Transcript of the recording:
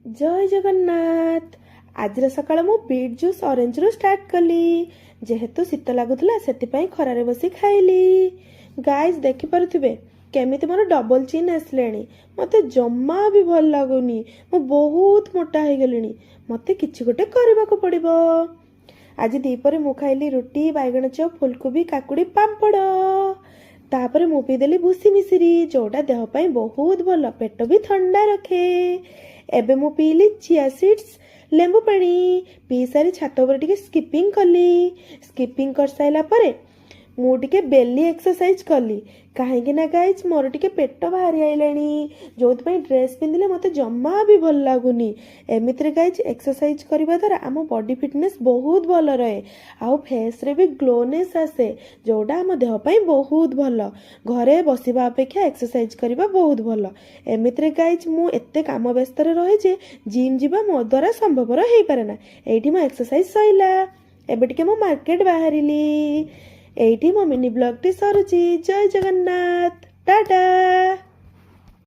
जय जगन्नाथ। आज सकाळ मु बीट जूस ऑरेंज रू स्टार्ट कली जेहेतु शीत लगुला से खरारे बसी खाइली। गाइस देखि पारुथिबे केमिति मोर डबल चिन आसले मत जम्मा भी भल लगुनी। मु बहुत मोटा हो गलिनी। मते किछि गोटे करबा को पड़िबो। आज दीपरे मु खाइली रुटी बैगण चप फुलकोबी काकुड़ी पांपड़। तापर मु पीदेली भूसी मिश्री जोटा देह पाई बहुत भल पेट भी ठंडा रखे। एबे मु पीली चिया सीड्स लेंबू पानी पी सारी छात उपर टिके स्किपिंग कली। स्किपिंग कर साइला परे मु टिके बेली एक्सरसाइज कली कहीं ना गाइज मोर टिके पेट बाहरी आइलानी जो ड्रेस पिंधिले मते जम्मा भी भल लगुनी। एमितिरे गाइज एक्सरसाइज करबा द्वारा आम बॉडी फिटनेस बहुत भल रहे आउ फेस रे भी ग्लोनेस आसे जोड़ा आम देह पाई बहुत भल। घरे बसिबा अपेक्षा एक्सरसाइज करबा बहुत भल। एमितिरे गाइज मु एते काम व्यस्त रहे जे जिम जीवा मो द्वारा संभव रही पारे ना। एठी मो एक्सरसाइज सइला एबे टिके मो मार्केट बाहरिली। एठी मो मिनी ब्लॉग टी सरुची। जय जगन्नाथ टाटा।